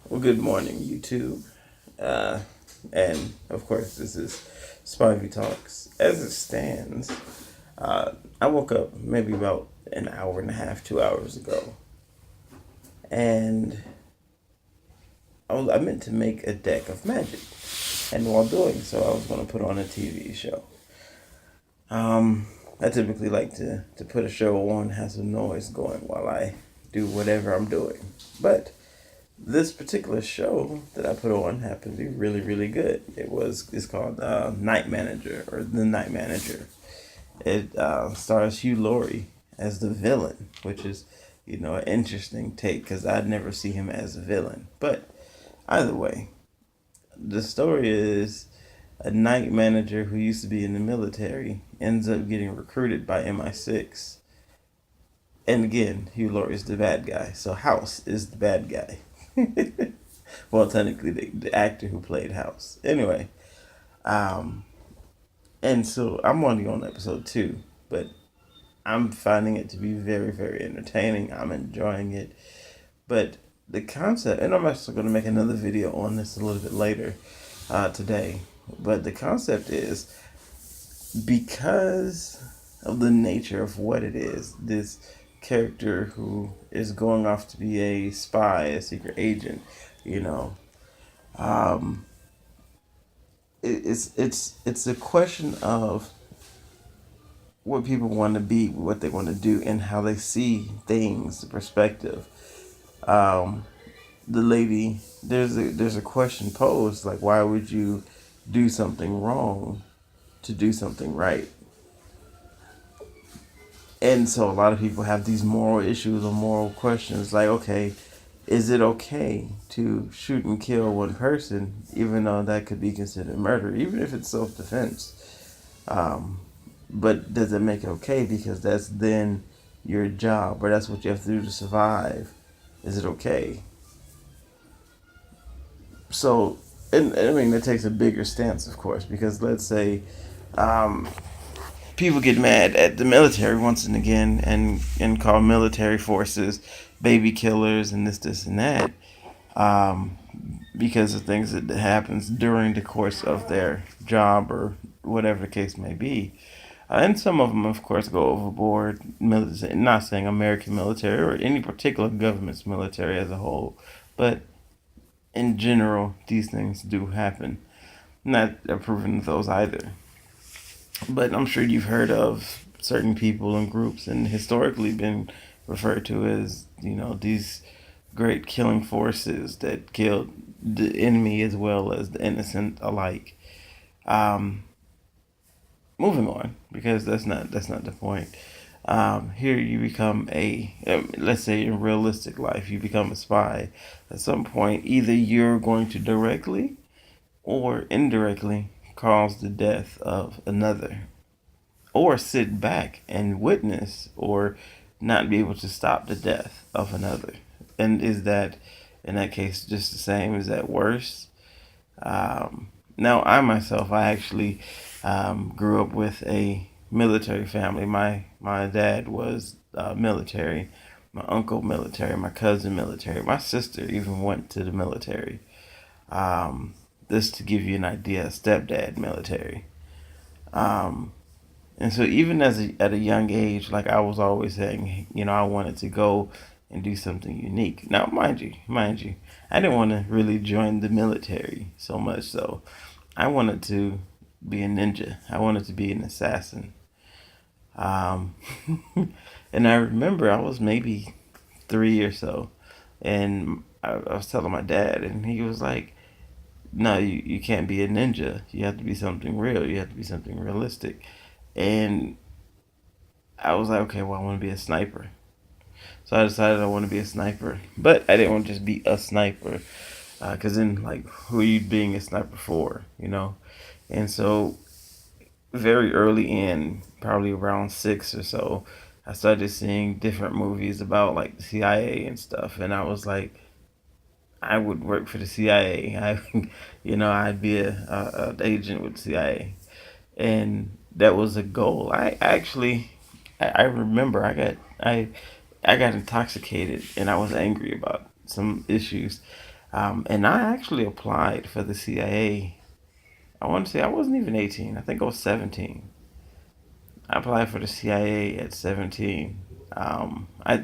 Well, good morning, YouTube. Uh, and of course, this is Spivey Talks. As it stands, I woke up maybe about an hour and a half, 2 hours ago, and I meant to make a deck of magic. And while doing so, I was going to put on a TV show. I typically like to put a show on, have some noise going while I do whatever I'm doing. But this particular show that I put on happened to be really, really good. It's called Night Manager or The Night Manager. It stars Hugh Laurie as the villain, which is an interesting take because I'd never see him as a villain. But either way, the story is a night manager who used to be in the military ends up getting recruited by MI6. And again, Hugh Laurie is the bad guy, so House is the bad guy. Well, technically, the actor who played House. Anyway, um, and so I'm only on episode 2, but I'm finding it to be very, very entertaining. I'm enjoying it. But the concept, and I'm actually going to make another video on this a little bit later today. But the concept is because of the nature of what it is, this character who is going off to be a spy, a secret agent, you know, um, it's a question of what people want to be, what they want to do, and how they see things, the perspective. Um, the lady, there's a question posed like, why would you do something wrong to do something right? And so a lot of people have these moral issues or moral questions like, okay, is it okay to shoot and kill one person, even though that could be considered murder, even if it's self defense? Um, but does it make it okay because that's then your job or that's what you have to do to survive? Is it okay? So, and I mean, that takes a bigger stance, of course, because let's say um, people get mad at the military once and again and call military forces baby killers and this and that um, because of things that happens during the course of their job or whatever the case may be. And some of them, of course, go overboard. Not saying American military or any particular government's military as a whole, but in general, these things do happen. Not approving of those either. But I'm sure you've heard of certain people and groups and historically been referred to as, these great killing forces that killed the enemy as well as the innocent alike. Um, Moving on, because that's not the point. Here you become let's say in realistic life, you become a spy. At some point, either you're going to directly or indirectly cause the death of another, or sit back and witness or not be able to stop the death of another. And is that, in that case, just the same? Is that worse? Now, I myself, I actually grew up with a military family. My dad was military, my uncle military, my cousin military, my sister even went to the military. Um, this to give you an idea, stepdad military. Um, and so even at a young age, like I was always saying, I wanted to go and do something unique. Now, mind you, I didn't want to really join the military so much. So I wanted to be a ninja. I wanted to be an assassin. Um, and I remember I was maybe 3 or so, and I was telling my dad, and he was like, "No, you can't be a ninja. You have to be something real. You have to be something realistic." And I was like, okay, well, I want to be a sniper. So I decided I want to be a sniper, but I didn't want to just be a sniper, because then like, who are you being a sniper for, And so very early in, probably around 6 or so, I started seeing different movies about like the CIA and stuff, and I was like, I would work for the CIA. I'd be a agent with the CIA, and that was a goal. I remember I got intoxicated and I was angry about some issues. And I actually applied for the CIA. I want to say I wasn't even 18. I think I was 17. I applied for the CIA at 17. I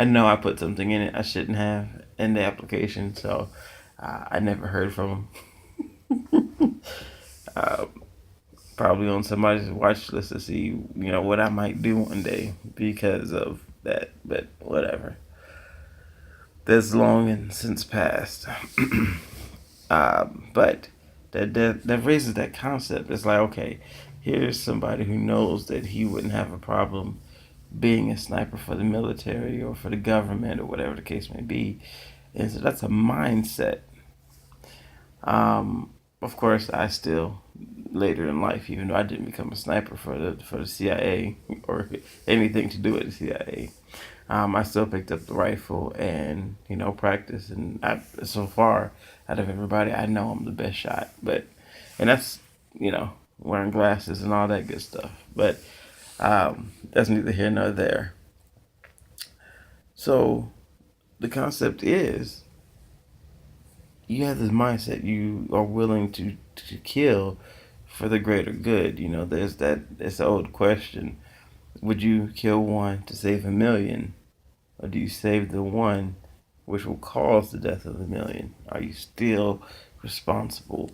know I put something in it I shouldn't have in the application, so I never heard from them. uh, Probably on somebody's watch list to see what I might do one day because of that. But whatever. That's long and since passed. But that raises that concept. It's like, okay, here's somebody who knows that he wouldn't have a problem being a sniper for the military or for the government or whatever the case may be. And so that's a mindset. Of course, I still later in life, even though I didn't become a sniper for the CIA or anything to do with the CIA, I still picked up the rifle and practice. And so far, out of everybody, I know I'm the best shot. And that's wearing glasses and all that good stuff. But that's neither here nor there. So the concept is you have this mindset. You are willing to kill for the greater good. There's that. It's an old question. Would you kill one to save a million, or do you save the one which will cause the death of a million? Are you still responsible?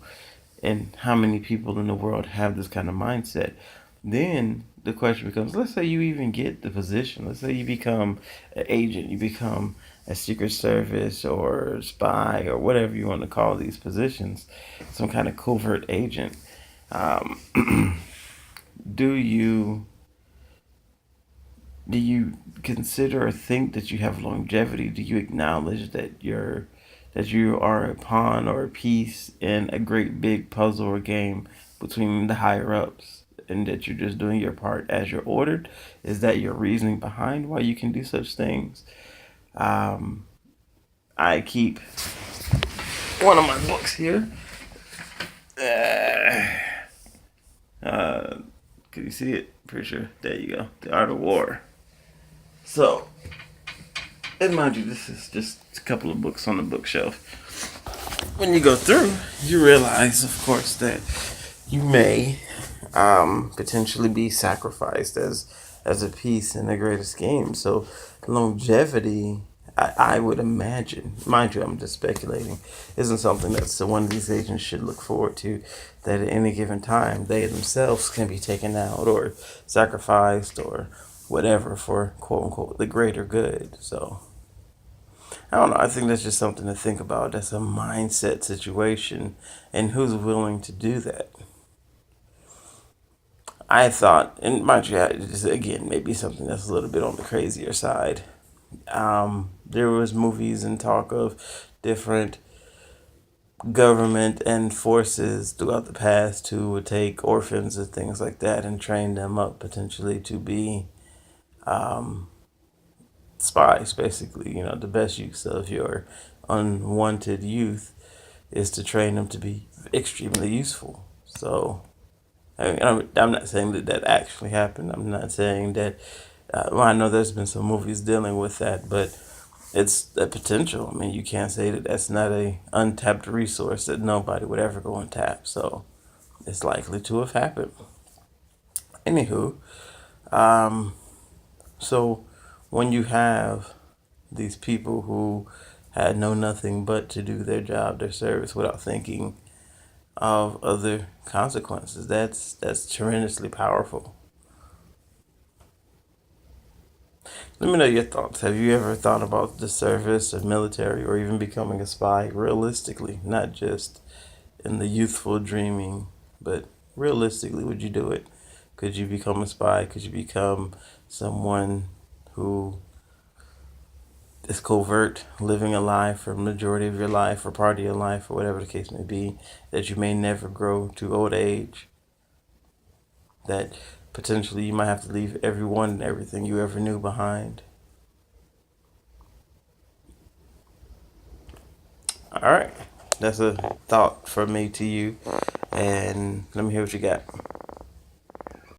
And how many people in the world have this kind of mindset? Then the question becomes, let's say you even get the position. Let's say you become an agent, you become a secret service or spy or whatever you want to call these positions, some kind of covert agent. Um, do you do you consider or think that you have longevity? Do you acknowledge that you are a pawn or a piece in a great big puzzle or game between the higher ups, and that you're just doing your part as you're ordered? Is that your reasoning behind why you can do such things? Um, I keep one of my books here. Uh, can you see it? Pretty sure. There you go. The Art of War. So, and mind you, this is just a couple of books on the bookshelf. When you go through, you realize, of course, that you may potentially be sacrificed as a piece in the greater scheme. So, longevity, I would imagine, mind you, I'm just speculating, isn't something that one of these agents should look forward to. That at any given time, they themselves can be taken out or sacrificed or whatever for quote unquote the greater good. So I don't know. I think that's just something to think about. That's a mindset situation, and who's willing to do that. I thought, and mind you, just again maybe something that's a little bit on the crazier side. There was movies and talk of different government and forces throughout the past who would take orphans and things like that and train them up potentially to be spies. Basically, the best use of your unwanted youth is to train them to be extremely useful. So, I mean, I'm not saying that that actually happened. I'm not saying that. Well, I know there's been some movies dealing with that, but it's a potential. I mean, you can't say that that's not a untapped resource that nobody would ever go and tap. So, it's likely to have happened. Anywho, um, so when you have these people who had know nothing but to do their job, their service, without thinking of other consequences, that's tremendously powerful. Let me know your thoughts. Have you ever thought about the service of military or even becoming a spy realistically, not just in the youthful dreaming, but realistically, would you do it? Could you become a spy? Could you become someone who is covert, living a life for a majority of your life or part of your life or whatever the case may be, that you may never grow to old age, that potentially you might have to leave everyone and everything you ever knew behind? All right. That's a thought from me to you. And let me hear what you got.